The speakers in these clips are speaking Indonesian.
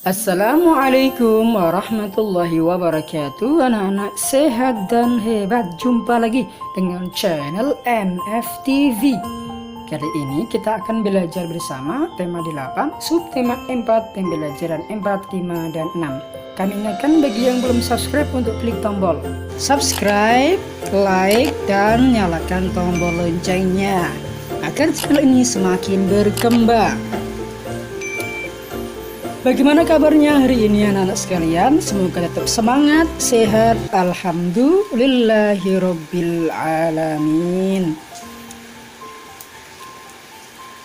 Assalamualaikum warahmatullahi wabarakatuh. Anak-anak sehat dan hebat, jumpa lagi dengan channel MFTV. Kali ini kita akan belajar bersama tema 8, subtema 4, pembelajaran 4, 5, dan 6. Kami ingatkan bagi yang belum subscribe untuk klik tombol subscribe, like, dan nyalakan tombol loncengnya agar channel ini semakin berkembang. Bagaimana kabarnya hari ini anak-anak sekalian? Semoga tetap semangat, sehat, alhamdulillahirabbil alamin.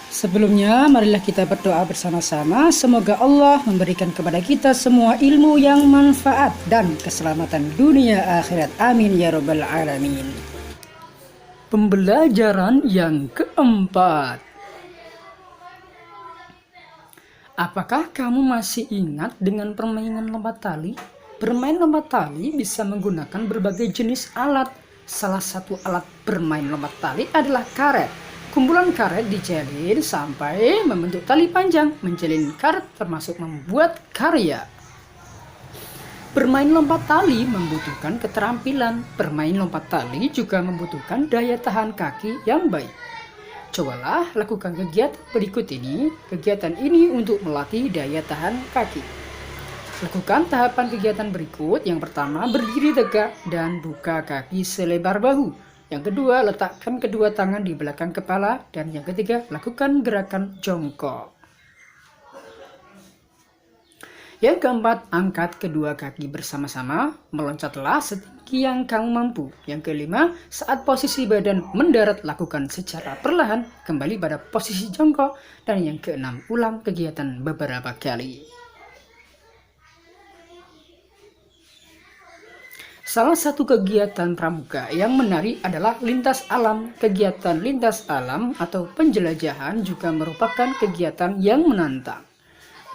Sebelumnya marilah kita berdoa bersama-sama. Semoga Allah memberikan kepada kita semua ilmu yang manfaat dan keselamatan dunia akhirat. Amin ya rabbal alamin. Pembelajaran yang keempat. Apakah kamu masih ingat dengan permainan lompat tali? Bermain lompat tali bisa menggunakan berbagai jenis alat. Salah satu alat bermain lompat tali adalah karet. Kumpulan karet dijalin sampai membentuk tali panjang. Menjalin karet termasuk membuat karya. Bermain lompat tali membutuhkan keterampilan. Bermain lompat tali juga membutuhkan daya tahan kaki yang baik. Cobalah lakukan kegiatan berikut ini. Kegiatan ini untuk melatih daya tahan kaki. Lakukan tahapan kegiatan berikut. Yang pertama, berdiri tegak dan buka kaki selebar bahu. Yang kedua, letakkan kedua tangan di belakang kepala. Dan yang ketiga, lakukan gerakan jongkok. Yang keempat, angkat kedua kaki bersama-sama, meloncatlah setinggi yang kamu mampu. Yang kelima, saat posisi badan mendarat, lakukan secara perlahan kembali pada posisi jongkok. Dan yang keenam, ulang kegiatan beberapa kali. Salah satu kegiatan pramuka yang menarik adalah lintas alam. Kegiatan lintas alam atau penjelajahan juga merupakan kegiatan yang menantang.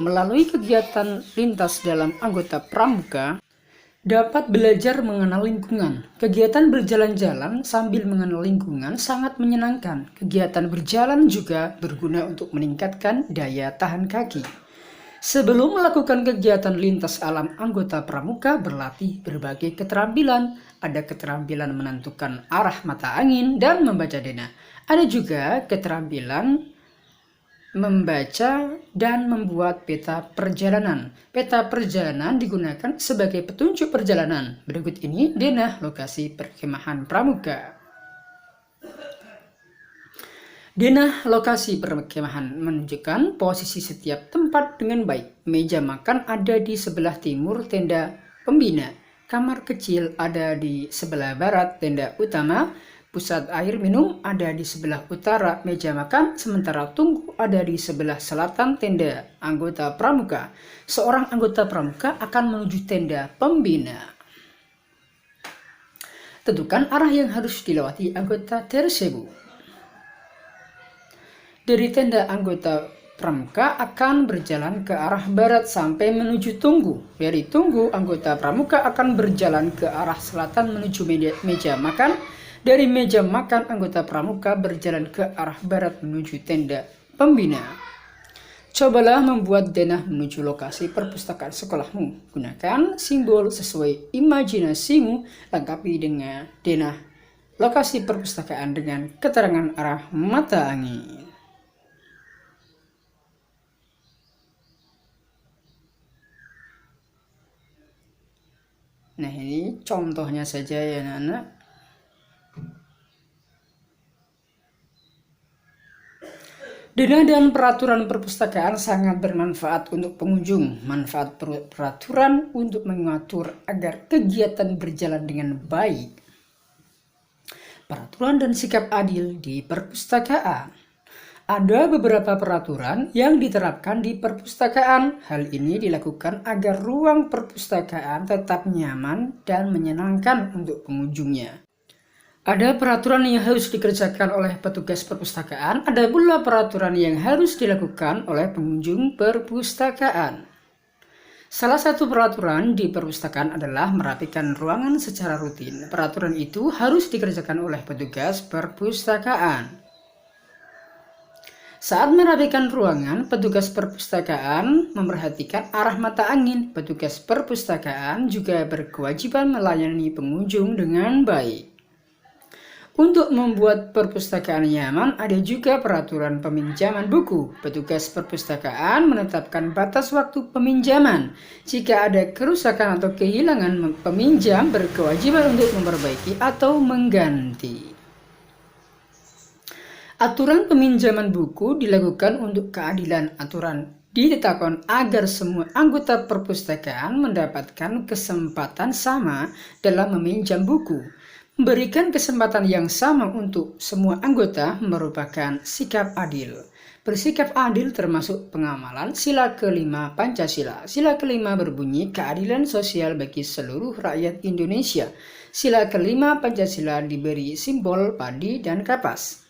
Melalui kegiatan lintas dalam anggota pramuka, dapat belajar mengenal lingkungan. Kegiatan berjalan-jalan sambil mengenal lingkungan sangat menyenangkan. Kegiatan berjalan juga berguna untuk meningkatkan daya tahan kaki. Sebelum melakukan kegiatan lintas alam, anggota pramuka berlatih berbagai keterampilan. Ada keterampilan menentukan arah mata angin dan membaca denah. Ada juga keterampilan membaca dan membuat peta perjalanan. Peta perjalanan digunakan sebagai petunjuk perjalanan. Berikut ini denah lokasi perkemahan pramuka. Denah lokasi perkemahan menunjukkan posisi setiap tempat dengan baik. Meja makan ada di sebelah timur tenda pembina. Kamar kecil ada di sebelah barat tenda utama. Pusat air minum ada di sebelah utara meja makan, sementara tunggu ada di sebelah selatan tenda anggota pramuka. Seorang anggota pramuka akan menuju tenda pembina. Tentukan arah yang harus dilewati anggota tersebut. Dari tenda anggota pramuka akan berjalan ke arah barat sampai menuju tunggu. Dari tunggu anggota pramuka akan berjalan ke arah selatan menuju meja makan. Dari meja makan, anggota pramuka berjalan ke arah barat menuju tenda pembina. Cobalah membuat denah menuju lokasi perpustakaan sekolahmu. Gunakan simbol sesuai imajinasimu. Lengkapi dengan denah lokasi perpustakaan dengan keterangan arah mata angin. Nah, ini contohnya saja ya anak-anak. Denah dan peraturan perpustakaan sangat bermanfaat untuk pengunjung. Manfaat peraturan untuk mengatur agar kegiatan berjalan dengan baik. Peraturan dan sikap adil di perpustakaan. Ada beberapa peraturan yang diterapkan di perpustakaan. Hal ini dilakukan agar ruang perpustakaan tetap nyaman dan menyenangkan untuk pengunjungnya. Ada peraturan yang harus dikerjakan oleh petugas perpustakaan, ada pula peraturan yang harus dilakukan oleh pengunjung perpustakaan. Salah satu peraturan di perpustakaan adalah merapikan ruangan secara rutin. Peraturan itu harus dikerjakan oleh petugas perpustakaan. Saat merapikan ruangan, petugas perpustakaan memperhatikan arah mata angin. Petugas perpustakaan juga berkewajiban melayani pengunjung dengan baik. Untuk membuat perpustakaan nyaman, ada juga peraturan peminjaman buku. Petugas perpustakaan menetapkan batas waktu peminjaman. Jika ada kerusakan atau kehilangan, peminjam berkewajiban untuk memperbaiki atau mengganti. Aturan peminjaman buku dilakukan untuk keadilan. Aturan ditetapkan agar semua anggota perpustakaan mendapatkan kesempatan sama dalam meminjam buku. Memberikan kesempatan yang sama untuk semua anggota merupakan sikap adil. Bersikap adil termasuk pengamalan sila kelima Pancasila. Sila kelima berbunyi keadilan sosial bagi seluruh rakyat Indonesia. Sila kelima Pancasila diberi simbol padi dan kapas.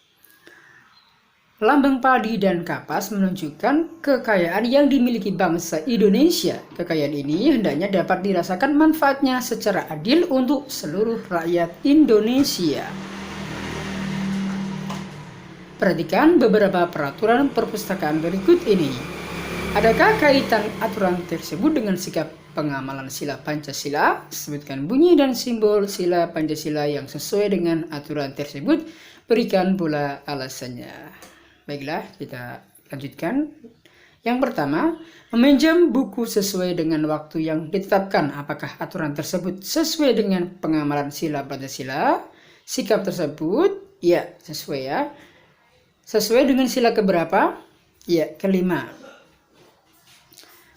Lambang padi dan kapas menunjukkan kekayaan yang dimiliki bangsa Indonesia. Kekayaan ini hendaknya dapat dirasakan manfaatnya secara adil untuk seluruh rakyat Indonesia. Perhatikan beberapa peraturan perpustakaan berikut ini. Adakah kaitan aturan tersebut dengan sikap pengamalan sila Pancasila? Sebutkan bunyi dan simbol sila Pancasila yang sesuai dengan aturan tersebut. Berikan pula alasannya. Baiklah, kita lanjutkan. Yang pertama, meminjam buku sesuai dengan waktu yang ditetapkan. Apakah aturan tersebut sesuai dengan pengamalan sila Pancasila? Sikap tersebut, ya, sesuai ya. Sesuai dengan sila keberapa? Ya, kelima.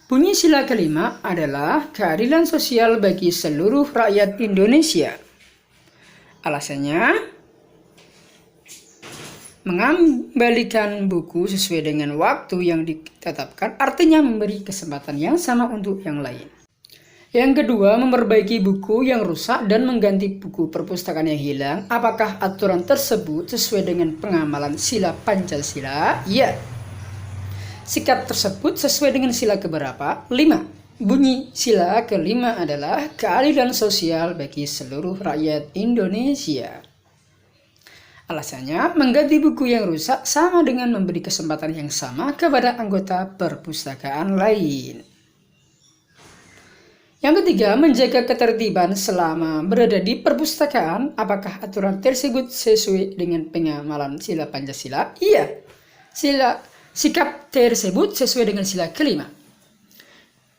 Bunyi sila kelima adalah keadilan sosial bagi seluruh rakyat Indonesia. Alasannya, mengembalikan buku sesuai dengan waktu yang ditetapkan artinya memberi kesempatan yang sama untuk yang lain. Yang kedua, memperbaiki buku yang rusak dan mengganti buku perpustakaan yang hilang. Apakah aturan tersebut sesuai dengan pengamalan sila Pancasila? Ya. Sikap tersebut sesuai dengan sila keberapa? 5. Bunyi sila kelima adalah keadilan sosial bagi seluruh rakyat Indonesia. Alasannya, mengganti buku yang rusak sama dengan memberi kesempatan yang sama kepada anggota perpustakaan lain. Yang ketiga, menjaga ketertiban selama berada di perpustakaan. Apakah aturan tersebut sesuai dengan pengamalan sila Pancasila? Iya. Sikap tersebut sesuai dengan sila kelima.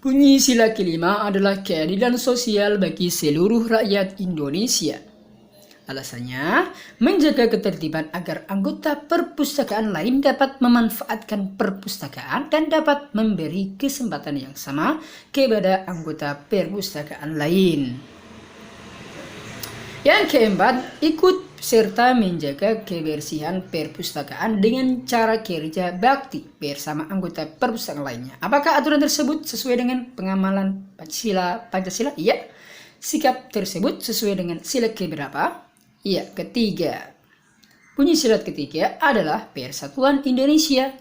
Bunyi sila kelima adalah keadilan sosial bagi seluruh rakyat Indonesia. Alasannya, menjaga ketertiban agar anggota perpustakaan lain dapat memanfaatkan perpustakaan dan dapat memberi kesempatan yang sama kepada anggota perpustakaan lain. Yang keempat, ikut serta menjaga kebersihan perpustakaan dengan cara kerja bakti bersama anggota perpustakaan lainnya. Apakah aturan tersebut sesuai dengan pengamalan sila Pancasila? Iya. Sikap tersebut sesuai dengan sila keberapa? Iya, ketiga. Bunyi sila ketiga adalah Persatuan Indonesia.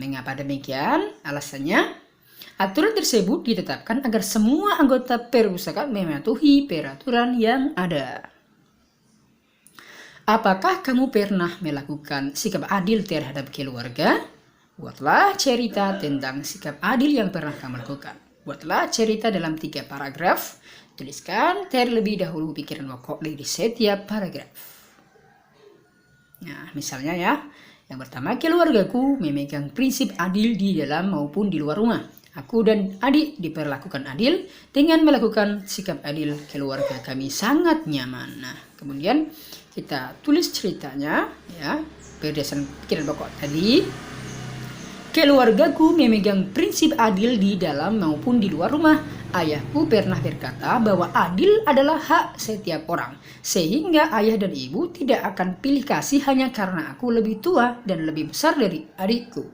Mengapa demikian? Alasannya, aturan tersebut ditetapkan agar semua anggota perpustakaan mematuhi peraturan yang ada. Apakah kamu pernah melakukan sikap adil terhadap keluarga? Buatlah cerita tentang sikap adil yang pernah kamu lakukan. Buatlah cerita dalam 3 paragraf. Tuliskan terlebih dahulu pikiran pokok dari setiap paragraf. Nah, misalnya ya, yang pertama, keluargaku memegang prinsip adil di dalam maupun di luar rumah. Aku dan adik diperlakukan adil dengan melakukan sikap adil. Keluarga kami sangat nyaman. Nah, kemudian kita tulis ceritanya ya, berdasarkan pikiran pokok tadi. Keluargaku memegang prinsip adil di dalam maupun di luar rumah. Ayahku pernah berkata bahwa adil adalah hak setiap orang, sehingga ayah dan ibu tidak akan pilih kasih hanya karena aku lebih tua dan lebih besar dari adikku.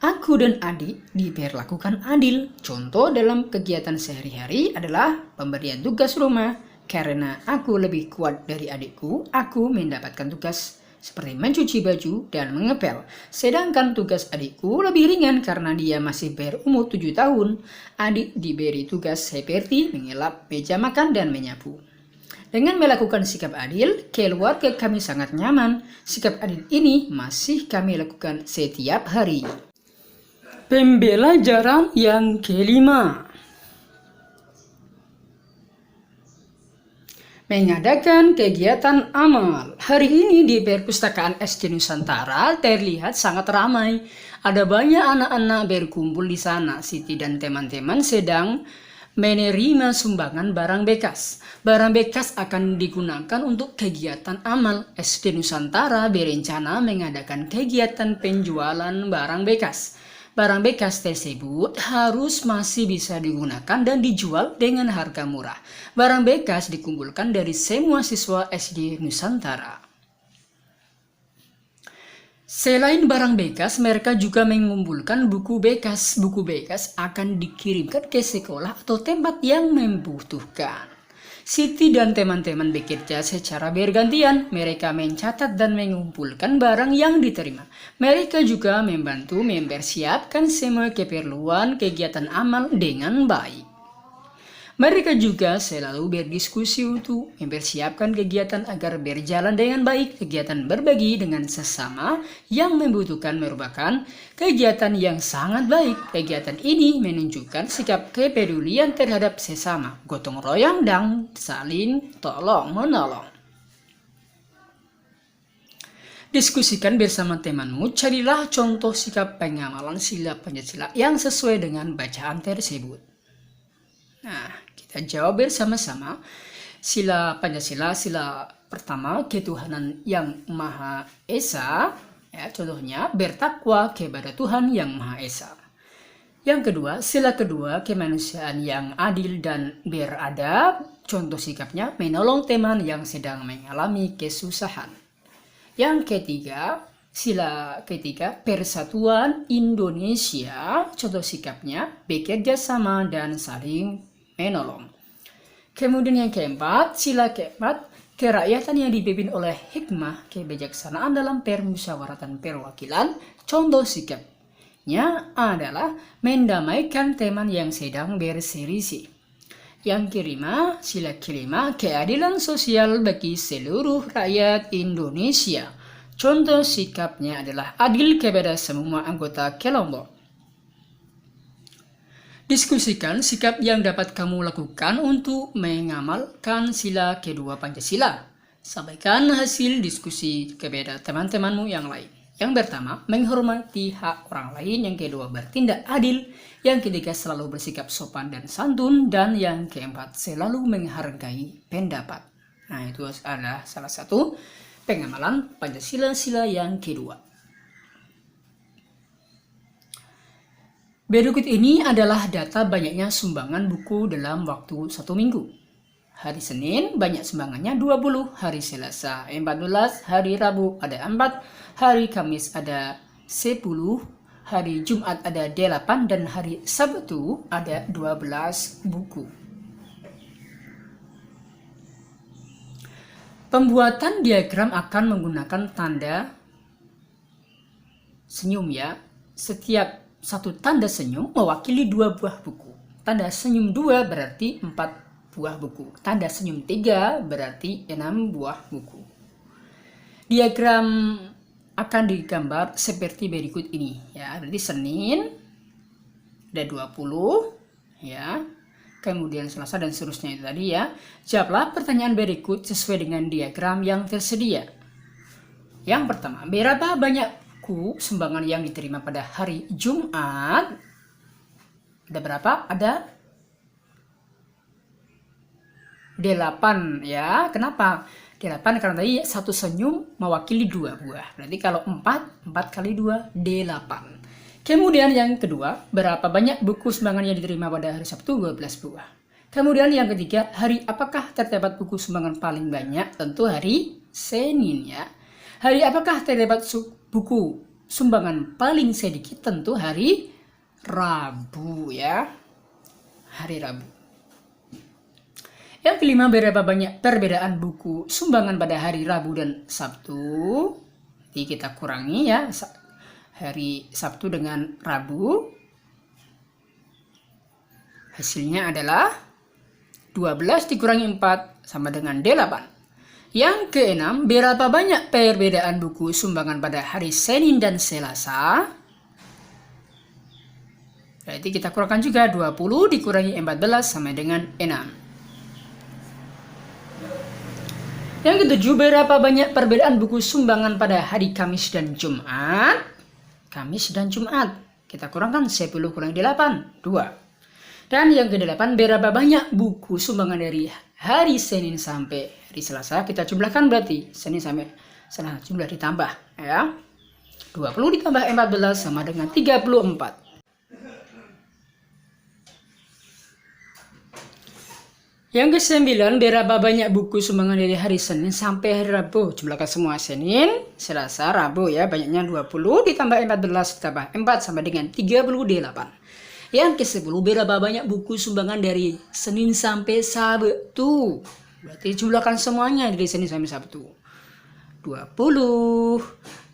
Aku dan adik diperlakukan adil. Contoh dalam kegiatan sehari-hari adalah pemberian tugas rumah. Karena aku lebih kuat dari adikku, aku mendapatkan tugas seperti mencuci baju dan mengepel. Sedangkan tugas adikku lebih ringan karena dia masih berumur 7 tahun. Adik diberi tugas seperti mengelap meja makan dan menyapu. Dengan melakukan sikap adil, keluarga kami sangat nyaman. Sikap adil ini masih kami lakukan setiap hari. Pembelajaran yang kelima. Mengadakan kegiatan amal. Hari ini di Perpustakaan SD Nusantara terlihat sangat ramai. Ada banyak anak-anak berkumpul di sana. Siti dan teman-teman sedang menerima sumbangan barang bekas. Barang bekas akan digunakan untuk kegiatan amal. SD Nusantara berencana mengadakan kegiatan penjualan barang bekas. Barang bekas tersebut harus masih bisa digunakan dan dijual dengan harga murah. Barang bekas dikumpulkan dari semua siswa SD Nusantara. Selain barang bekas, mereka juga mengumpulkan buku bekas. Buku bekas akan dikirimkan ke sekolah atau tempat yang membutuhkan. Siti dan teman-teman bekerja secara bergantian. Mereka mencatat dan mengumpulkan barang yang diterima. Mereka juga membantu mempersiapkan semua keperluan kegiatan amal dengan baik. Mereka juga selalu berdiskusi untuk mempersiapkan kegiatan agar berjalan dengan baik. Kegiatan berbagi dengan sesama yang membutuhkan merupakan kegiatan yang sangat baik. Kegiatan ini menunjukkan sikap kepedulian terhadap sesama, gotong royong dan saling tolong-menolong. Diskusikan bersama temanmu, carilah contoh sikap pengamalan sila Pancasila yang sesuai dengan bacaan tersebut. Nah, kita jawab bersama-sama. Sila Pancasila, sila pertama, ketuhanan yang Maha Esa. Ya, contohnya, bertakwa kepada Tuhan yang Maha Esa. Yang kedua, sila kedua, kemanusiaan yang adil dan beradab. Contoh sikapnya, menolong teman yang sedang mengalami kesusahan. Yang ketiga, sila ketiga, persatuan Indonesia. Contoh sikapnya, bekerja sama dan saling menolong. Kemudian yang keempat, sila keempat, kerakyatan yang dipimpin oleh hikmah kebijaksanaan dalam permusyawaratan perwakilan. Contoh sikapnya adalah mendamaikan teman yang sedang berselisih. Yang kelima, sila kelima, keadilan sosial bagi seluruh rakyat Indonesia. Contoh sikapnya adalah adil kepada semua anggota kelompok. Diskusikan sikap yang dapat kamu lakukan untuk mengamalkan sila kedua Pancasila. Sampaikan hasil diskusi kepada teman-temanmu yang lain. Yang pertama, menghormati hak orang lain. Yang kedua, bertindak adil. Yang ketiga, selalu bersikap sopan dan santun. Dan yang keempat, selalu menghargai pendapat. Nah, itu adalah salah satu pengamalan Pancasila sila yang kedua. Berikut ini adalah data banyaknya sumbangan buku dalam waktu 1 minggu. Hari Senin banyak sumbangannya 20, hari Selasa 14, hari Rabu ada 4, hari Kamis ada 10, hari Jumat ada 8, dan hari Sabtu ada 12 buku. Pembuatan diagram akan menggunakan tanda senyum ya. Setiap satu tanda senyum mewakili 2 buah buku. Tanda senyum 2 berarti 4 buah buku. Tanda senyum 3 berarti 6 buah buku. Diagram akan digambar seperti berikut ini ya. Berarti Senin ada 20 ya. Kemudian Selasa dan seterusnya itu tadi ya. Jawablah pertanyaan berikut sesuai dengan diagram yang tersedia. Yang pertama, berapa banyak sumbangan yang diterima pada hari Jumat? Ada berapa? Ada 8 ya. Kenapa? 8 karena tadi satu senyum mewakili 2 buah. Berarti kalau 4 kali 2, 8. Kemudian yang kedua, berapa banyak buku sumbangan yang diterima pada hari Sabtu? 12 buah. Kemudian yang ketiga, hari apakah terdapat buku sumbangan paling banyak? Tentu hari Senin ya. Hari apakah terdapat buku sumbangan paling sedikit? Tentu hari Rabu ya. Hari Rabu. Yang kelima, berapa banyak perbedaan buku sumbangan pada hari Rabu dan Sabtu? Jadi kita kurangi ya. Hari Sabtu dengan Rabu. Hasilnya adalah 12 dikurangi 4, sama dengan D8. Yang keenam, berapa banyak perbedaan buku sumbangan pada hari Senin dan Selasa? Berarti kita kurangkan juga 20 dikurangi 14 sama dengan 6. Yang ketujuh, berapa banyak perbedaan buku sumbangan pada hari Kamis dan Jumat? Kamis dan Jumat. Kita kurangkan 10 kurangi 8, 2. Dan yang ke-8, berapa banyak buku sumbangan dari hari Senin sampai hari Selasa? Kita jumlahkan berarti Senin sampai Selasa jumlah ditambah ya. 20 ditambah 14 sama dengan 34. Yang ke-9, berapa banyak buku sumbangan dari hari Senin sampai hari Rabu? Jumlahkan semua Senin, Selasa, Rabu ya. Banyaknya 20 ditambah 14 ditambah 4 sama dengan 38. Yang ke-10, berapa banyak buku sumbangan dari Senin sampai Sabtu? Berarti jumlahkan semuanya dari Senin sampai Sabtu. 20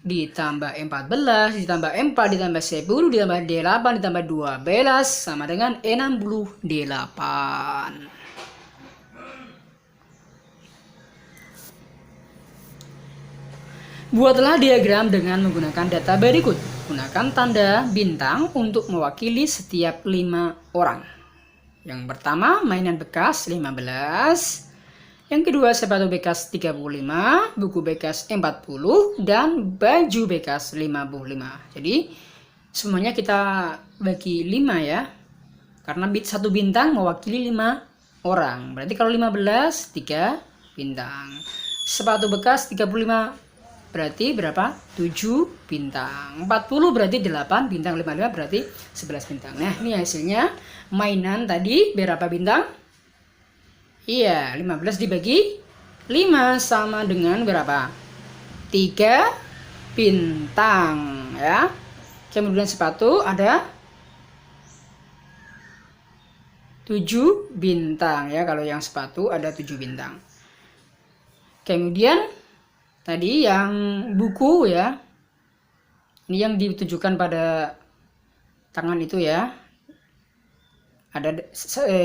ditambah 14 ditambah 4 ditambah 10 ditambah 8 ditambah 12 sama dengan 68. Buatlah diagram dengan menggunakan data berikut. Gunakan tanda bintang untuk mewakili setiap 5 orang. Yang pertama, mainan bekas 15. Yang kedua, sepatu bekas 35, buku bekas 40, dan baju bekas 55. Jadi, semuanya kita bagi 5 ya. Karena satu bintang mewakili 5 orang. Berarti kalau 15, 3 bintang. Sepatu bekas 35 berarti berapa? 7 bintang. 40 berarti 8 bintang, 55 berarti 11 bintang. Nah, ini hasilnya mainan tadi berapa bintang? Iya, 15 dibagi 5 sama dengan berapa? 3 bintang ya. Kemudian sepatu ada 7 bintang ya. Kalau yang sepatu ada 7 bintang. Kemudian tadi yang buku ya, ini yang ditujukan pada tangan itu ya, ada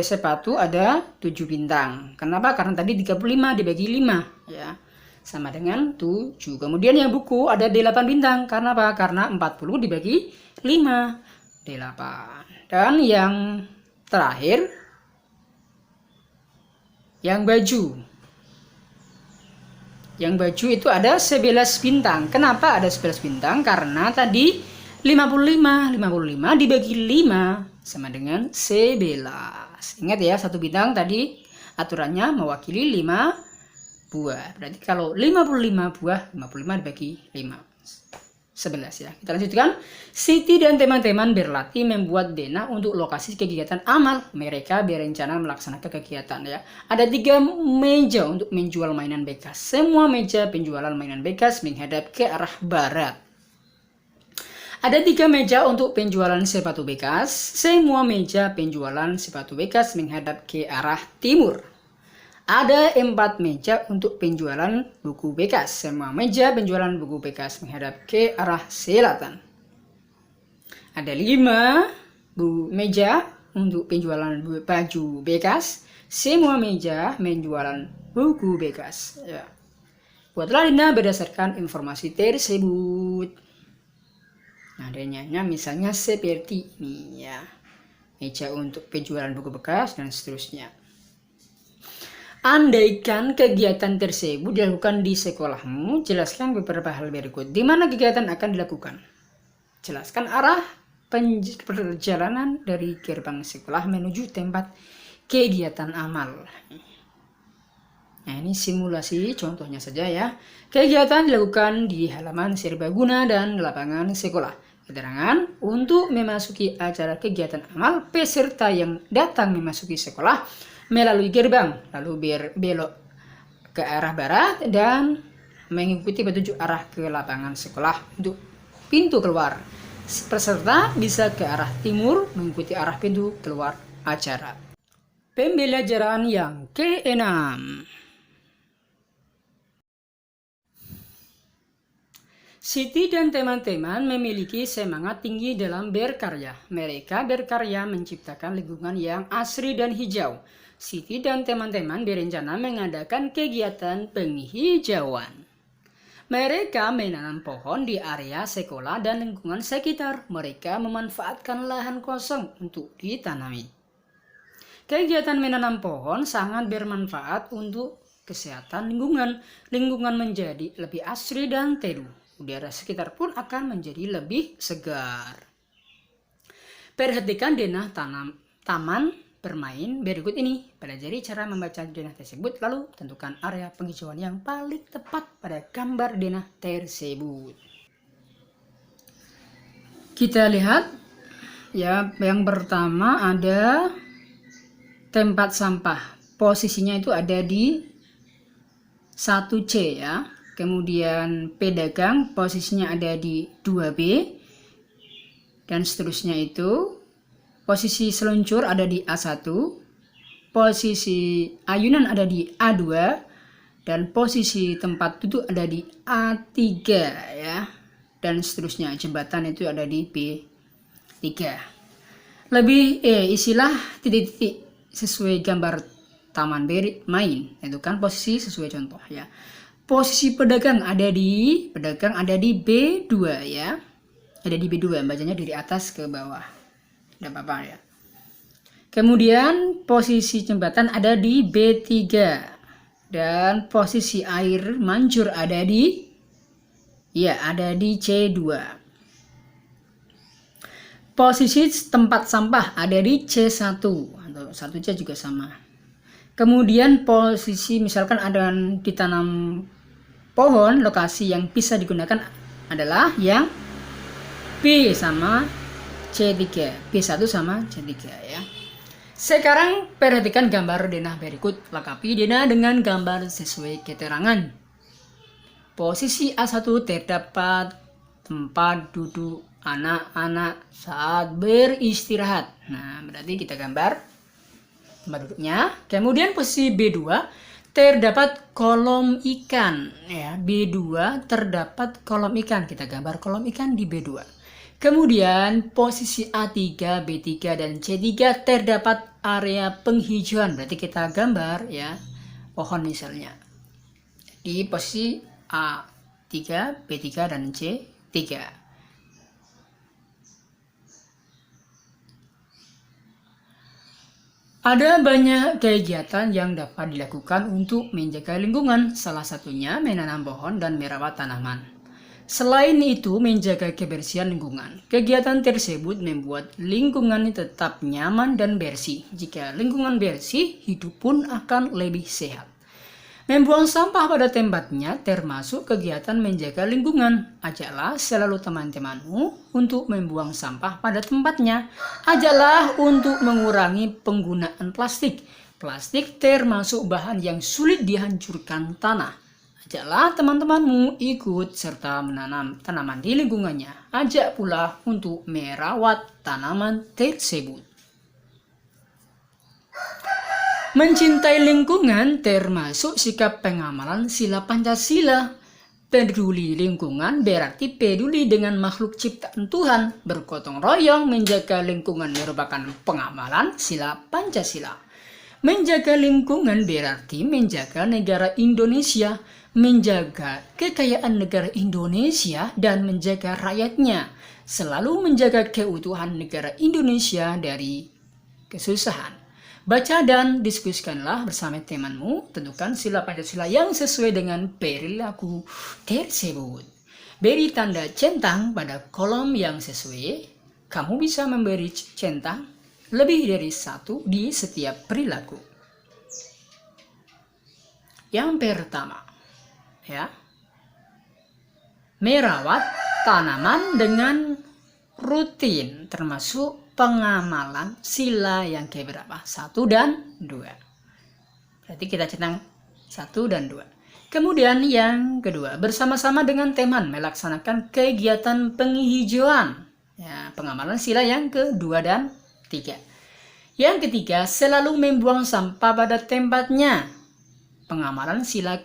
sepatu ada 7 bintang. Kenapa? Karena tadi 35 dibagi 5 ya, sama dengan 7. Kemudian yang buku ada 8 bintang. Karena apa? Karena 40 dibagi 5, 8. Dan yang terakhir, yang baju. Yang baju itu ada 11 bintang. Kenapa ada 11 bintang? Karena tadi 55 dibagi 5 sama dengan 11. Ingat ya, satu bintang tadi aturannya mewakili 5 buah. Berarti kalau 55 buah, 55 dibagi 5. 11 ya. Kita lanjutkan. Siti dan teman-teman berlatih membuat denah untuk lokasi kegiatan amal. Mereka berencana melaksanakan kegiatan ya. Ada 3 meja untuk menjual mainan bekas. Semua meja penjualan mainan bekas menghadap ke arah barat. Ada 3 meja untuk penjualan sepatu bekas. Semua meja penjualan sepatu bekas menghadap ke arah timur. Ada 4 meja untuk penjualan buku bekas. Semua meja penjualan buku bekas menghadap ke arah selatan. Ada 5 meja untuk penjualan baju bekas. Semua meja menjualan buku bekas. Ya. Buatlah denah berdasarkan informasi tersebut. Nah, denahnya misalnya seperti ini ya. Meja untuk penjualan buku bekas dan seterusnya. Andaikan kegiatan tersebut dilakukan di sekolahmu, jelaskan beberapa hal berikut. Di mana kegiatan akan dilakukan? Jelaskan arah perjalanan dari gerbang sekolah menuju tempat kegiatan amal. Nah, ini simulasi contohnya saja ya. Kegiatan dilakukan di halaman serbaguna dan lapangan sekolah. Keterangan untuk memasuki acara kegiatan amal, peserta yang datang memasuki sekolah melalui gerbang, lalu belok ke arah barat dan mengikuti petunjuk arah ke lapangan sekolah untuk pintu keluar. Peserta bisa ke arah timur mengikuti arah pintu keluar acara. Pembelajaran yang ke-6. Siti dan teman-teman memiliki semangat tinggi dalam berkarya. Mereka berkarya menciptakan lingkungan yang asri dan hijau. Siti dan teman-teman berencana mengadakan kegiatan penghijauan. Mereka menanam pohon di area sekolah dan lingkungan sekitar. Mereka memanfaatkan lahan kosong untuk ditanami. Kegiatan menanam pohon sangat bermanfaat untuk kesehatan lingkungan. Lingkungan menjadi lebih asri dan teduh. Udara sekitar pun akan menjadi lebih segar. Perhatikan denah taman bermain berikut ini. Pelajari cara membaca denah tersebut, lalu tentukan area penghijauan yang paling tepat pada gambar denah tersebut. Kita lihat ya, yang pertama ada tempat sampah. Posisinya itu ada di 1C ya. Kemudian pedagang posisinya ada di 2B. Dan seterusnya itu. Posisi seluncur ada di A1, posisi ayunan ada di A2, dan posisi tempat duduk ada di A3 ya. Dan seterusnya, jembatan itu ada di B3. Isilah titik-titik sesuai gambar taman bermain, itu kan posisi sesuai contoh ya. Posisi pedagang ada di B2 ya. Ada di B2, bacanya dari atas ke bawah. Tidak apa-apa ya. Kemudian posisi jembatan ada di B3 dan posisi air mancur ada di C2. Posisi tempat sampah ada di C1 atau 1C juga sama. Kemudian posisi misalkan ada ditanam pohon, lokasi yang bisa digunakan adalah yang B sama C3, B1 sama C3 ya. Sekarang perhatikan gambar denah berikut. Lengkapi denah dengan gambar sesuai keterangan. Posisi A1 terdapat tempat duduk anak-anak saat beristirahat. Nah, berarti kita gambar tempat duduknya. Kemudian posisi B2 terdapat kolom ikan ya. B2 terdapat kolom ikan. Kita gambar kolom ikan di B2. Kemudian posisi A3, B3, dan C3 terdapat area penghijauan. Berarti kita gambar ya pohon misalnya. Di posisi A3, B3, dan C3. Ada banyak kegiatan yang dapat dilakukan untuk menjaga lingkungan. Salah satunya menanam pohon dan merawat tanaman. Selain itu, menjaga kebersihan lingkungan. Kegiatan tersebut membuat lingkungan tetap nyaman dan bersih. Jika lingkungan bersih, hidup pun akan lebih sehat. Membuang sampah pada tempatnya termasuk kegiatan menjaga lingkungan. Ajaklah selalu teman-temanmu untuk membuang sampah pada tempatnya. Ajaklah untuk mengurangi penggunaan plastik. Plastik termasuk bahan yang sulit dihancurkan tanah. Ajaklah teman-temanmu ikut serta menanam tanaman di lingkungannya. Ajak pula untuk merawat tanaman tersebut. Mencintai lingkungan termasuk sikap pengamalan sila Pancasila. Peduli lingkungan berarti peduli dengan makhluk ciptaan Tuhan. Bergotong royong menjaga lingkungan merupakan pengamalan sila Pancasila. Menjaga lingkungan berarti menjaga negara Indonesia, menjaga kekayaan negara Indonesia dan menjaga rakyatnya. Selalu menjaga keutuhan negara Indonesia dari kesusahan. Baca dan diskusikanlah bersama temanmu. Tentukan sila Pancasila yang sesuai dengan perilaku tersebut. Beri tanda centang pada kolom yang sesuai. Kamu bisa memberi centang lebih dari satu di setiap perilaku. Yang pertama, ya, merawat tanaman dengan rutin, termasuk pengamalan sila yang keberapa? 1 dan 2. Berarti kita centang 1 dan 2. Kemudian yang kedua, bersama-sama dengan teman melaksanakan kegiatan penghijauan. Ya, pengamalan sila yang kedua dan 3. Yang ketiga, selalu membuang sampah pada tempatnya. Pengamalan sila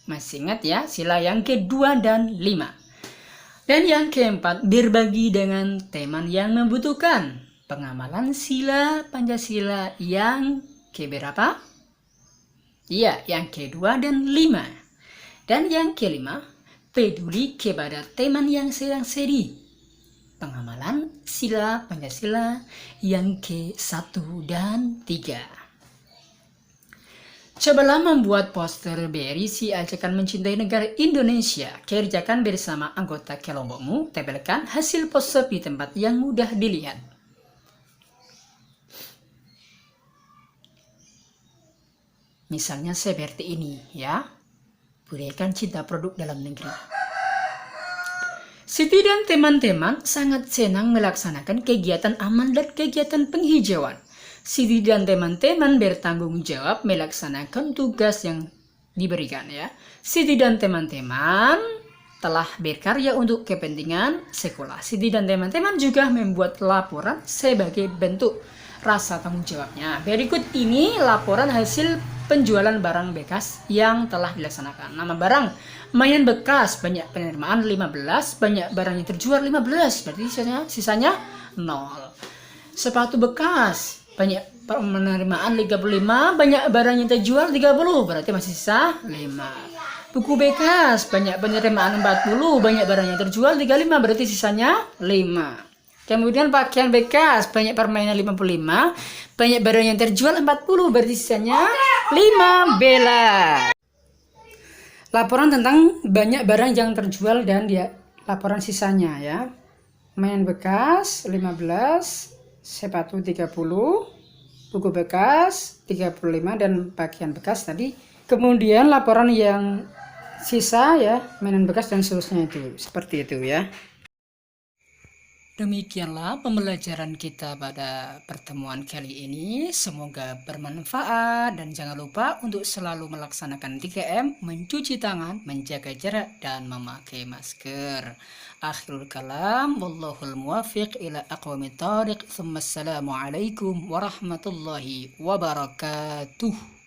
masih ingat ya, sila yang kedua dan 5. Dan yang keempat, berbagi dengan teman yang membutuhkan. Pengamalan sila Pancasila yang keberapa? Iya, yang kedua dan 5. Dan yang kelima, peduli kepada teman yang sedang sedih. Pengamalan sila Pancasila yang ke-1 dan 3. Cobalah membuat poster berisi ajakan mencintai negara Indonesia. Kerjakan bersama anggota kelompokmu. Tempelkan hasil poster di tempat yang mudah dilihat. Misalnya seperti ini ya. Budaykan cinta produk dalam negeri. Siti dan teman-teman sangat senang melaksanakan kegiatan aman dan kegiatan penghijauan. Siti dan teman-teman bertanggung jawab melaksanakan tugas yang diberikan ya. Siti dan teman-teman telah berkarya untuk kepentingan sekolah. Siti dan teman-teman juga membuat laporan sebagai bentuk rasa tanggung jawabnya. Berikut ini laporan hasil penjualan barang bekas yang telah dilaksanakan. Nama barang, mainan bekas, banyak penerimaan 15, banyak barang yang terjual 15, berarti sisanya 0. Sepatu bekas, banyak penerimaan 35, banyak barang yang terjual 30, berarti masih sisa 5. Buku bekas, banyak penerimaan 40, banyak barang yang terjual 35, berarti sisanya 5. Kemudian pakaian bekas, banyak permainan 55, banyak barang yang terjual 40, berarti sisanya 15. Laporan tentang banyak barang yang terjual dan laporan sisanya ya. Mainan bekas 15, sepatu 30, buku bekas 35 dan pakaian bekas tadi. Kemudian laporan yang sisa ya, mainan bekas dan seterusnya itu. Seperti itu ya. Demikianlah pembelajaran kita pada pertemuan kali ini. Semoga bermanfaat dan jangan lupa untuk selalu melaksanakan 3M, mencuci tangan, menjaga jarak, dan memakai masker. Akhirul kalam, wallahul muwafiq ila aqwamit thariq. Assalamualaikum warahmatullahi wabarakatuh.